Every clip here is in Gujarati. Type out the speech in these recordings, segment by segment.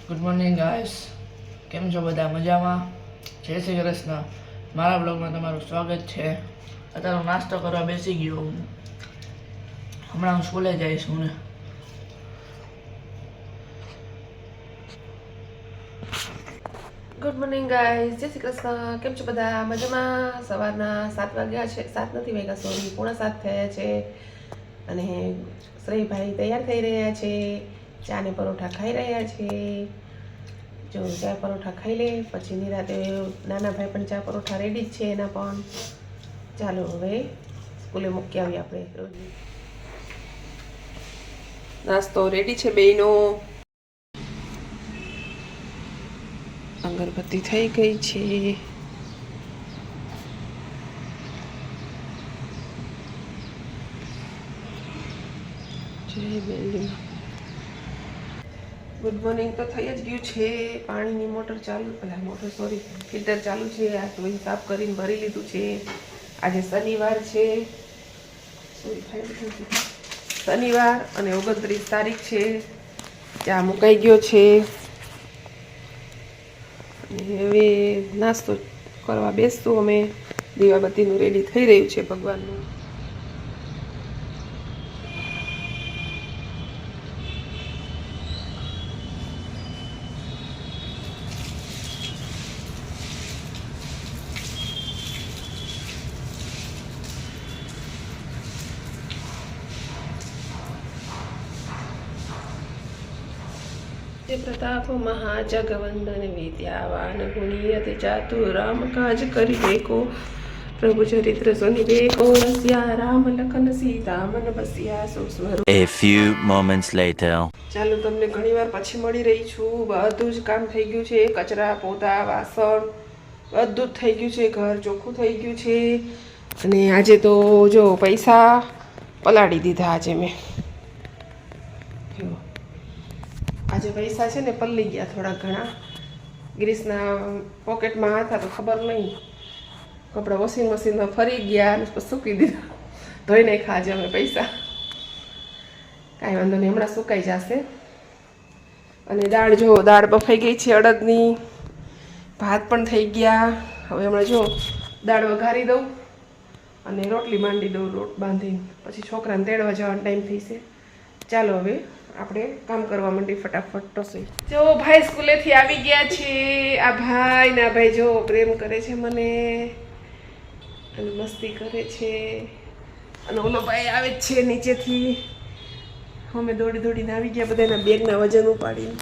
ગુડ મોર્નિંગ ગાઈસ, કેમ છો બધા? મજામાં? જય શ્રી કૃષ્ણ. મારા બ્લોગમાં તમારું સ્વાગત છે. અત્યારે હું નાસ્તો કરવા બેસી ગયો. હમણાં હું સ્કૂલે જઈશ. હું ગુડ મોર્નિંગ ગાઈઝ, જય શ્રી કૃષ્ણ. કેમ છો બધા? મજામાં? સવારના 7 વાગ્યા છે, 7 નથી વાગ્યા, સોરી, 6:45 થયા છે. અને શ્રેયભાઈ તૈયાર થઈ રહ્યા છે, ચા ને પરોઠા ખાઈ રહ્યા છે. જો ચા પરોઠા ખાઈ લે પછી નિરાતે નાના ભાઈ પણ ચા પરોઠા રેડી જ છે એના પણ. ચાલો હવે સ્કૂલે મૂકી આવીએ આપણે. નાસ્તો રેડી છે બેયનો. અગરબત્તી થઈ ગઈ છે. ગુડ મોર્નિંગ તો થઈ જ ગયું છે. પાણીની મોટર ચાલુ, ફિલ્ટર ચાલુ છે. આ તો સાફ કરીને ભરી લીધું છે. આજે શનિવાર છે, શનિવાર અને 29 તારીખ છે. ચા મુકાઈ ગયો છે. હવે નાસ્તો કરવા બેસતું અમે. દીવાબત્તીનું રેડી થઈ રહ્યું છે ભગવાનનું. प्रताप महाजगवंदन विद्यावान गुणियति चातुर राम काज करिबेको प्रभु चरित्र सुनिबेको रसिया राम लखन सीता मन बसिया सुस्वरूप. A few moments later. ચાલો, તમને ઘણીવાર પછી મળી રહી છું. બધું જ કામ થઈ ગયું છે. કચરા, પોતા, વાસણ બધું જ થઈ ગયું છે. ઘર ચોખ્ખું થઈ ગયું છે. અને આજે તો જો પૈસા પલાળી દીધા. આજે પૈસા છે ને પલ્લી ગયા થોડા ઘણા. ગ્રીસના પોકેટમાં હતા તો ખબર નહીં. કપડાં વોશિંગ મશીનમાં ફરી ગયા અને સૂકી દીધા. ધોઈ નાખ્યા આજે અમે પૈસા. કાંઈ વાંધો નહીં, હમણાં સુકાઈ જશે. અને દાળ બફાઈ ગઈ છે અડદની. ભાત પણ થઈ ગયા. હવે હમણાં જો દાળ વઘારી દઉં અને રોટલી માંડી દઉં. લોટ બાંધીને પછી છોકરાને તેડવા જવાનો ટાઈમ થઈ છે. ચાલો હવે આપણે કામ કરવા માંડી ફટાફટ. રસોઈ જો ભાઈ સ્કૂલેથી આવી ગયા છે. આ ભાઈ જો પ્રેમ કરે છે મને અને મસ્તી કરે છે. અને ઓલો ભાઈ આવે જ છે નીચેથી. અમે દોડીને આવી ગયા બધાના બેગના વજન ઉપાડીને.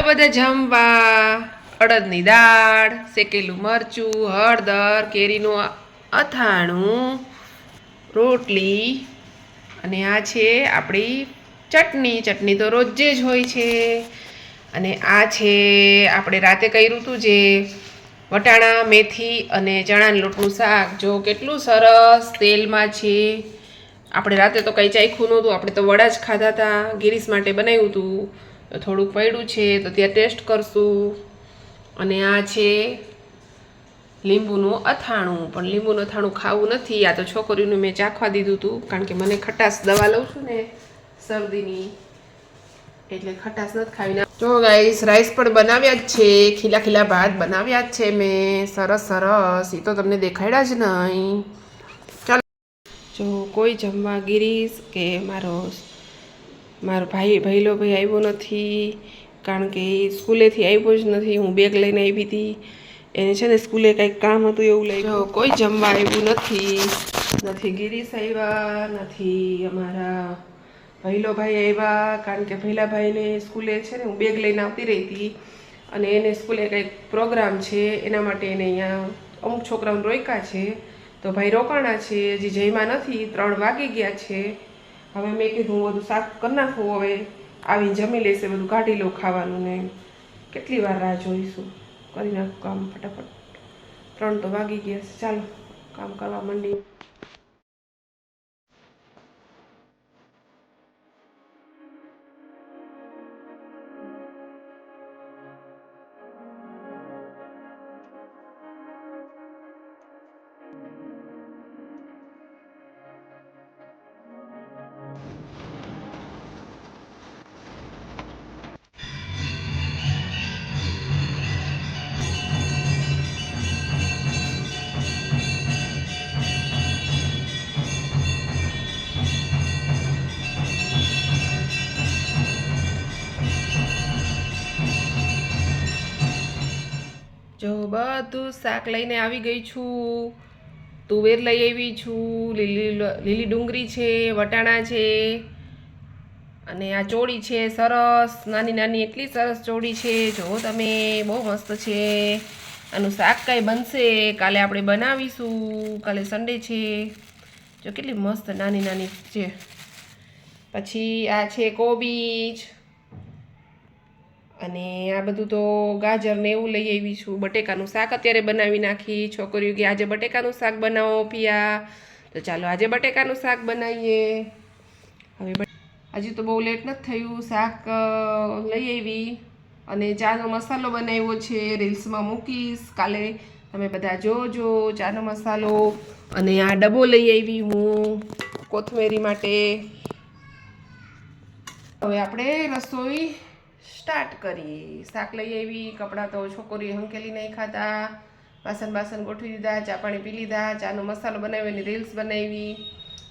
બધા જમવા. અડદની દાળ, શેકેલું મરચું, હળદર, કેરીનું અથાણું, રોટલી અને આ છે આપણી ચટણી તો રોજે જ હોય છે. અને આ છે આપણે રાતે કર્યું હતું જે વટાણા, મેથી અને ચણાના લોટનું શાક. જો કેટલું સરસ તેલમાં છે. આપણે રાતે તો કંઈ ચાખ્યું નહોતું. આપણે તો વડા જ ખાધા હતા. ગિરીશ માટે બનાવ્યું હતું તો થોડુંક પડ્યું છે તો ત્યાં ટેસ્ટ કરશું. અને આ છે લીંબુનું અથાણું. પણ લીંબુનું અથાણું ખાવું નથી. આ તો છોકરીઓને મેં ચાખવા દીધું હતું કારણ કે મને ખટાશ દવા લઉં છું ને શરદીની, એટલે ખટાશ નથી ખાવી. જો ગાઈસ, રાઈસ પણ બનાવ્યા જ છે. ખીલા ભાત બનાવ્યા જ છે મેં. સરસ. એ તો તમને દેખાડ્યા જ નહીં. ચાલો, જો કોઈ જમવા ગિરીશ કે મારો ભાઈ આવ્યો નથી. કારણ કે એ સ્કૂલેથી આવ્યો જ નથી. હું બેગ લઈને આવી હતી, એને છે ને સ્કૂલે કંઈક કામ હતું એવું લઈ ગયો. કોઈ જમવા આવ્યું નથી ગિરીશ આવ્યા, નથી અમારા ભૈલોભાઈ આવ્યા, કારણ કે ભૈલાભાઈને સ્કૂલે છે ને હું બેગ લઈને આવતી રહી હતી અને એને સ્કૂલે કંઈક પ્રોગ્રામ છે એના માટે એને અહીંયા અમુક છોકરાઓને રોક્યા છે. તો ભાઈ રોકાણા છે, હજી જમ્યા નથી, 3 વાગી ગયા છે. હવે મેં કીધું હું બધું શાક કરી નાખું, હવે આવીને જમી લેશે, બધું કાઢી લઉં ખાવાનું ને કેટલી વાર રાહ જોઈશું. કરી નાખું કામ ફટાફટ, 3 તો વાગી ગયા છે. ચાલો કામ કરવા માંડીએ. જો બધું શાક લઈને આવી ગઈ છું. તુવેર લઈ આવી છું, લીલી ડુંગળી છે, વટાણા છે, અને આ ચોળી છે સરસ, નાની નાની એટલી સરસ ચોળી છે. જો તમે બહુ મસ્ત છે. આનું શાક કાંઈ બનશે, કાલે આપણે બનાવીશું, કાલે સન્ડે છે. જો કેટલી મસ્ત નાની નાની છે. પછી આ છે કોબીજ, અને આ બધું તો ગાજર ને એવું લઈ આવી છું. બટેકાનું શાક અત્યારે બનાવી નાખી. છોકરીઓ કે આજે બટેકાનું શાક બનાવો પિયા, તો ચાલો આજે બટેકાનું શાક બનાવીએ. હવે હજી તો બહુ લેટ નથી થયું. શાક લઈ આવી અને ચાનો મસાલો બનાવ્યો છે, રીલ્સમાં મૂકીશ કાલે, તમે બધા જોજો ચાનો મસાલો. અને આ ડબ્બો લઈ આવી હું કોથમેરી માટે. હવે આપણે રસોઈ સ્ટાર્ટ કરીએ. શાક લઈ આવી, કપડાં તો છોકરીએ હંકેલી નહીં ખાતા, વાસણ ગોઠવી દીધા, ચા પાણી પી લીધા, ચાનો મસાલો બનાવ્યો એની રીલ્સ બનાવી.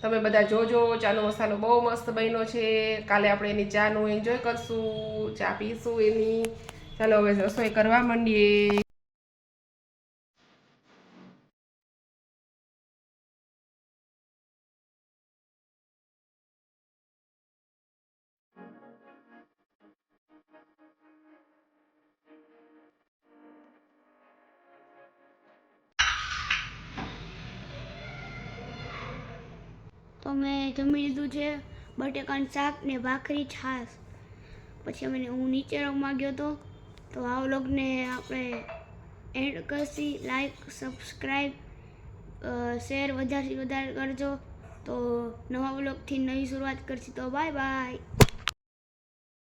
તમે બધા જોજો, ચાનો મસાલો બહુ મસ્ત બન્યો છે. કાલે આપણે એની ચાનું એન્જોય કરશું, ચા પીશું એની. ચાલો હવે રસોઈ કરવા માંડીએ. તો મેં જમી લીધું છે, બટેકાનું શાક ને ભાખરી છાશ. પછી હું નીચે રમવા ગયો હતો. તો આ વ્લોગને આપણે and Karshi. Like, subscribe, share વધારે કરજો. તો નવા વ્લોગથી નવી શરૂઆત કરશી. તો બાય બાય.